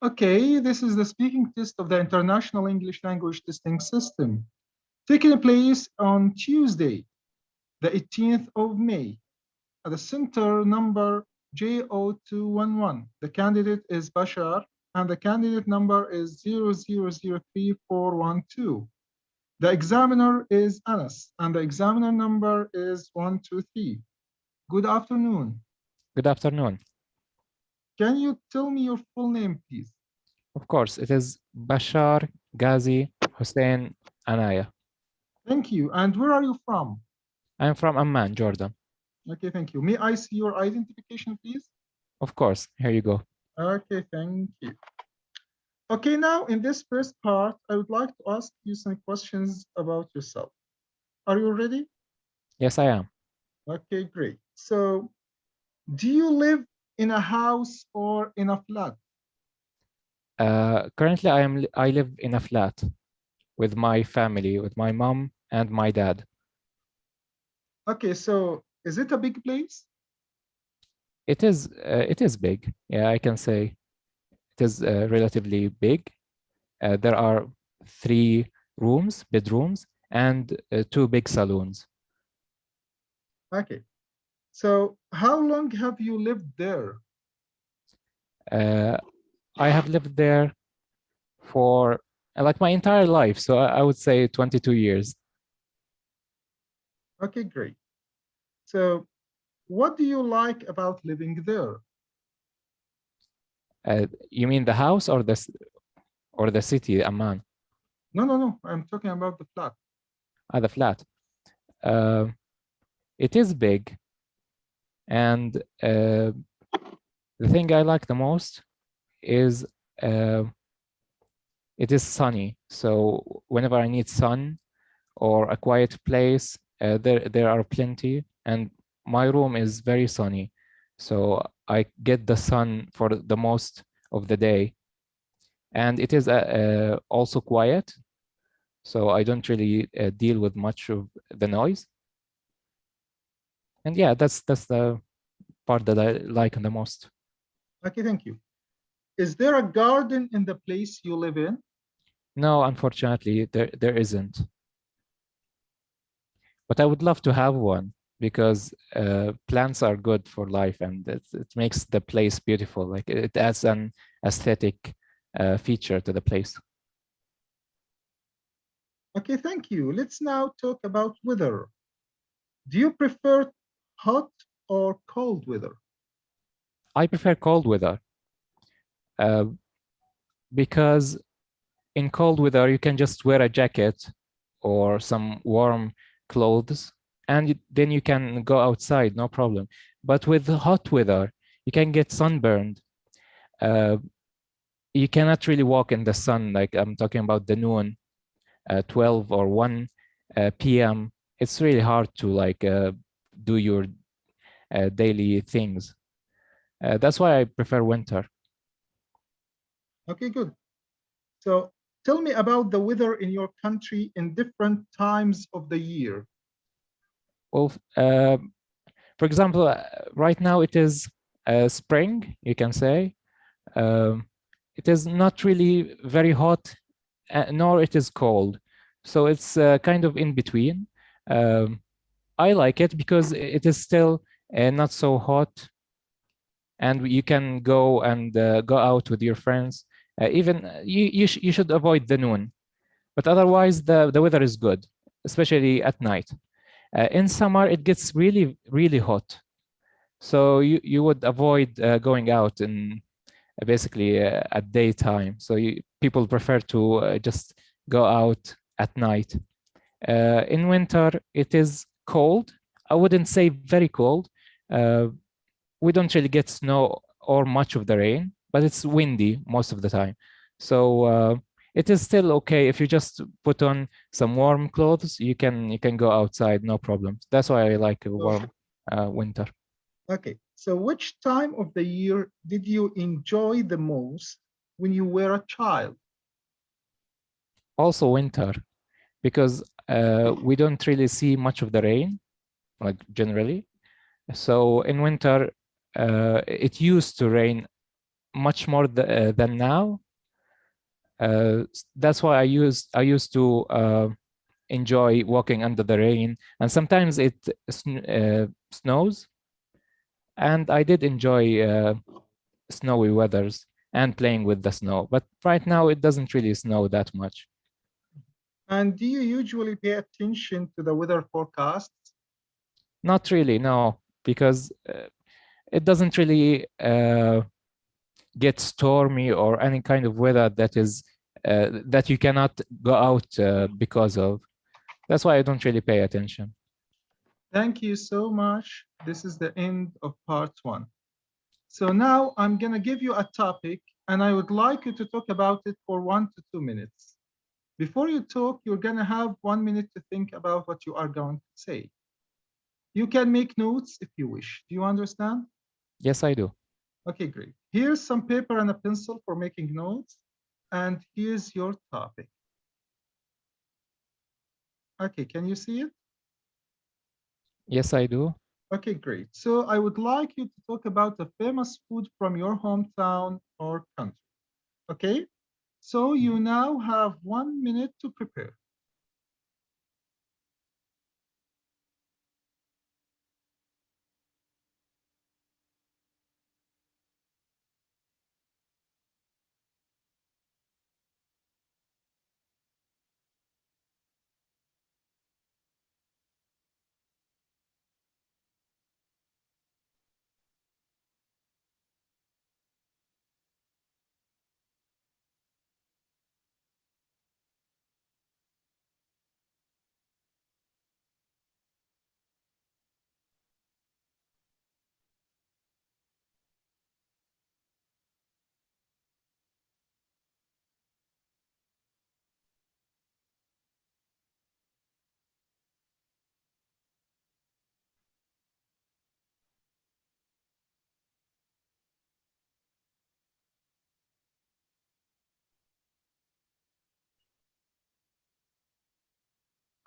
Okay, this is the speaking test of the International English Language Testing System, taking place on Tuesday, the 18th of May, at the center number J0211. The candidate is Bashar, and the candidate number is 00033412. The examiner is Anas, and the examiner number is 123. Good afternoon. Good afternoon. Can you tell me your full name, please? Of course, it is Bashar, Ghazi, Hussein, Anaya. Thank you. And where are you from? I'm from Amman, Jordan. Okay, thank you. May I see your identification, please? Of course, here you go. Okay, thank you. Okay, now in this first part, I would like to ask you some questions about yourself. Are you ready? Yes, I am. Okay, great. So, do you live in a house or in a flat? Currently, I live in a flat with my family, with my mom and my dad. Okay, so is it a big place? It is big. Yeah, I can say it is relatively big. There are 3 bedrooms, and 2 big saloons. Okay, so how long have you lived there? I have lived there for like my entire life, so I would say 22 years. Okay, great. So, what do you like about living there? You mean the house or the city, Amman? No. I'm talking about the flat. The flat. Uh, it is big, and the thing I like the most is it is sunny. So whenever I need sun or a quiet place, there are plenty, and my room is very sunny, so I get the sun for the most of the day, and it is also quiet, so I don't really deal with much of the noise. And yeah, that's the part that I like the most. Okay, thank you. Is there a garden in the place you live in? No, unfortunately, there isn't. But I would love to have one because plants are good for life, and it makes the place beautiful. Like it adds an aesthetic feature to the place. Okay, thank you. Let's now talk about weather. Do you prefer hot or cold weather? I prefer cold weather uh, because in cold weather you can just wear a jacket or some warm clothes, and then you can go outside, no problem. But with hot weather, you can get sunburned. Uh, you cannot really walk in the sun, like I'm talking about the noon, 12 or 1 p.m. It's really hard to like do your daily things. That's why I prefer winter. Okay, good. So tell me about the weather in your country in different times of the year. Well, for example, right now it is spring, you can say. It is not really very hot, nor it is cold. So it's kind of in between. I like it because it is still not so hot, and you can go and go out with your friends. Even you should avoid the noon, but otherwise the weather is good, especially at night. In summer it gets really hot, so you would avoid going out in basically at daytime. So people prefer to just go out at night. In winter it is cold. I wouldn't say very cold. Uh, we don't really get snow or much of the rain, but it's windy most of the time. So it is still okay if you just put on some warm clothes. You can go outside, no problem. That's why I like a So, warm winter. okay, so which time of the year did you enjoy the most when you were a child? Also winter, because we don't really see much of the rain, like generally. So in winter, it used to rain much more than now. That's why I used to enjoy walking under the rain, and sometimes it snows, and I did enjoy snowy weathers and playing with the snow. But right now it doesn't really snow that much. And do you usually pay attention to the weather forecasts? Not really, no, because it doesn't really get stormy or any kind of weather that is that you cannot go out because of. That's why I don't really pay attention. Thank you so much. This is the end of part 1. So now I'm going to give you a topic, and I would like you to talk about it for 1 to 2 minutes. Before you talk, you're going to have 1 minute to think about what you are going to say. You can make notes if you wish. Do you understand? Yes, I do. Okay, great. Here's some paper and a pencil for making notes. And here's your topic. Okay, can you see it? Yes, I do. Okay, great. So I would like you to talk about a famous food from your hometown or country. Okay, so you now have 1 minute to prepare.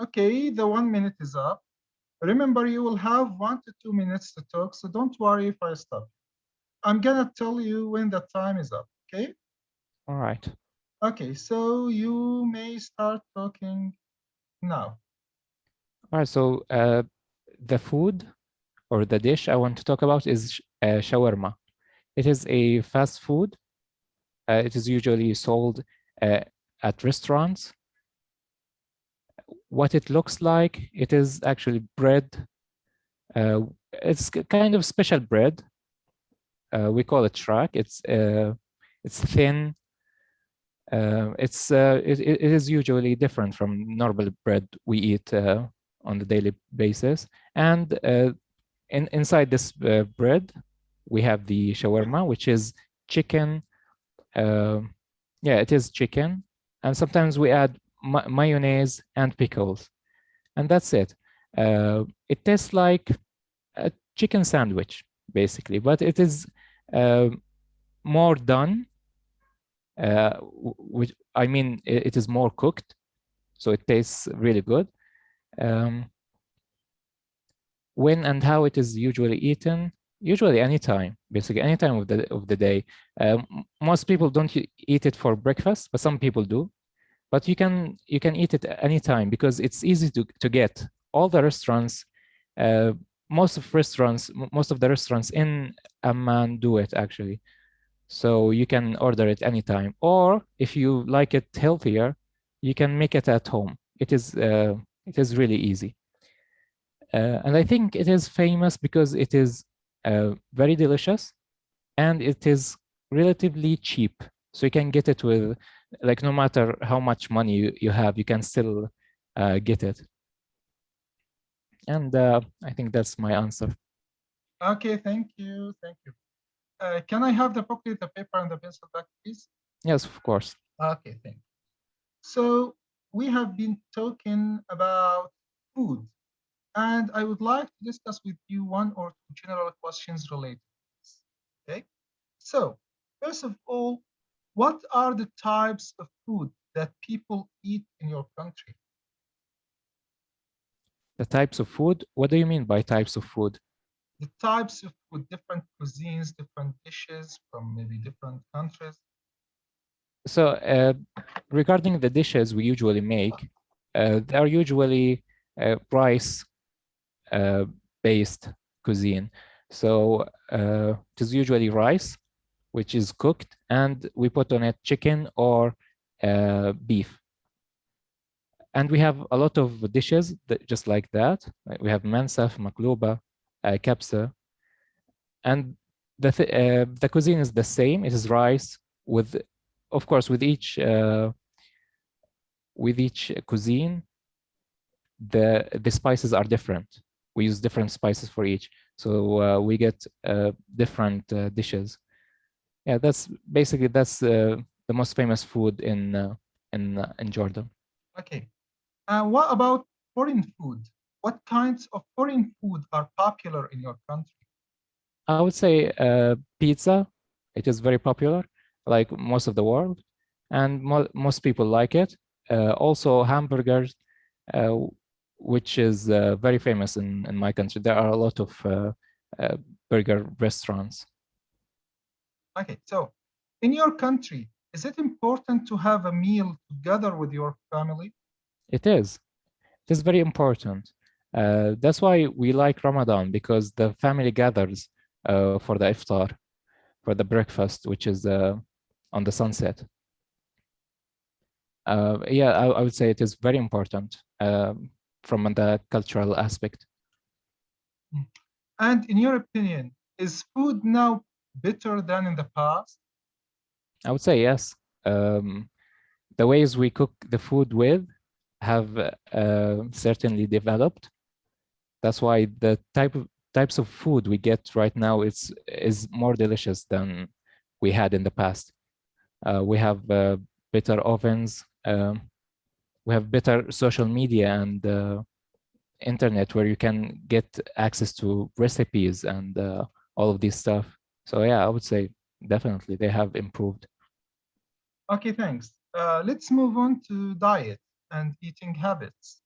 Okay, the 1 minute is up. Remember, you will have 1 to 2 minutes to talk, so don't worry if I stop. I'm gonna tell you when the time is up, okay? All right. Okay, so you may start talking now. All right. So the food or the dish I want to talk about is shawarma. It is a fast food. It is usually sold at restaurants. What it looks like, it is actually bread. It's kind of special bread. We call it shrek. It's thin. It is usually different from normal bread we eat on the daily basis. And inside this bread, we have the shawarma, which is chicken. Yeah, it is chicken. And sometimes we add mayonnaise and pickles. And that's it. It tastes like a chicken sandwich, basically, but it is more done. Which I mean, it is more cooked, so it tastes really good. When and how it is usually eaten? Usually anytime, basically any time of the day. Most people don't eat it for breakfast, but some people do. But you can eat it anytime because it's easy to get. All the restaurants, most of the restaurants in Amman do it actually. So you can order it anytime. Or if you like it healthier, you can make it at home. It is really easy. And I think it is famous because it is very delicious and it is relatively cheap. So you can get it with, like, no matter how much money you have, you can still get it. And I think that's my answer. Okay, thank you, thank you. Can I have the booklet, the paper, and the pencil back, please? Yes, of course. Okay, thank you. So we have been talking about food, and I would like to discuss with you 1 or 2 general questions related to this. Okay, so first of all, what are the types of food that people eat in your country? The types of food? What do you mean by types of food? the types of food, different cuisines, different dishes from maybe different countries? So regarding the dishes we usually make, they are usually rice based cuisine. So it is usually rice, which is cooked, and we put on it chicken or beef. And we have a lot of dishes that, just like that. Like we have mansaf, makluba, kabsa, and the cuisine is the same. It is rice with, of course, with each cuisine, the spices are different. We use different spices for each, so we get different dishes. Yeah, that's basically the most famous food in Jordan. Okay. What about foreign food? What kinds of foreign food are popular in your country? I would say pizza. It is very popular, like most of the world, and most people like it. Also hamburgers, uh, which is very famous in my country. There are a lot of burger restaurants. Okay, so in your country, is it important to have a meal together with your family? It is. It is very important. That's why we like Ramadan, because the family gathers for the iftar, for the breakfast, which is on the sunset. Yeah, I would say it is very important from the cultural aspect. And in your opinion, is food now better than in the past? I would say yes. The ways we cook the food with have certainly developed. That's why the types of food we get right now is more delicious than we had in the past. We have better ovens. We have better social media and internet where you can get access to recipes and all of this stuff. So yeah, I would say definitely they have improved. Okay, thanks. Let's move on to diet and eating habits.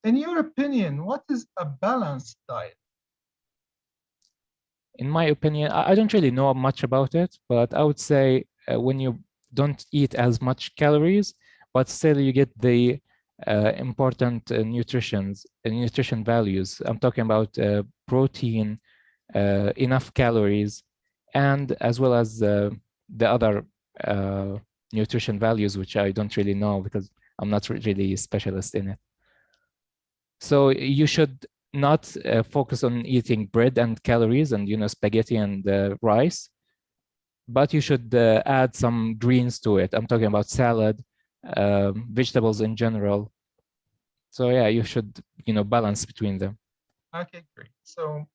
In your opinion, what is a balanced diet? In my opinion, I don't really know much about it, but I would say when you don't eat as much calories, but still you get the important nutrition values. I'm talking about protein, enough calories, and as well as the other nutrition values, which I don't really know because I'm not really a specialist in it. So you should not focus on eating bread and calories and spaghetti and rice, but you should add some greens to it. I'm talking about salad, vegetables in general. So yeah, you should balance between them. Okay, great. So,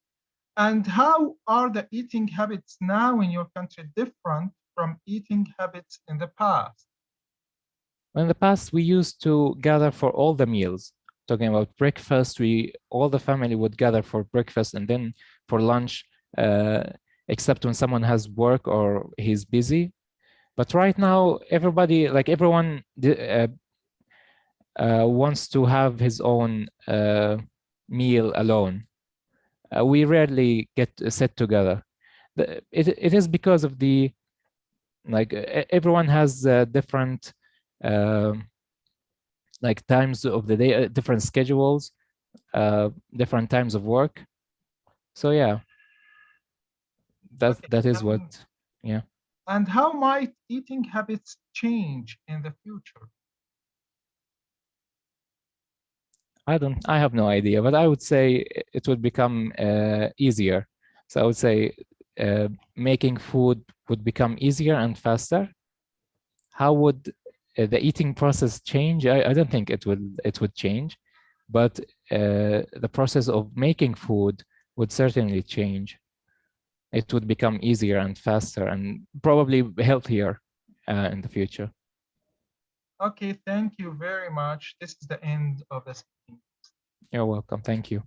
and how are the eating habits now in your country different from eating habits in the past? In the past, we used to gather for all the meals. Talking about breakfast, all the family would gather for breakfast and then for lunch, except when someone has work or he's busy. But right now, everyone wants to have his own meal alone. We rarely get set together. It is because of the everyone has different times of the day, different schedules, different times of work. So yeah, that is what, yeah. And how might eating habits change in the future? I have no idea, but I would say it would become easier. So I would say making food would become easier and faster. How would the eating process change? I don't think it would change, but the process of making food would certainly change. It would become easier and faster and probably healthier in the future. Okay, thank you very much. This is the end of the speaking. You're welcome. Thank you.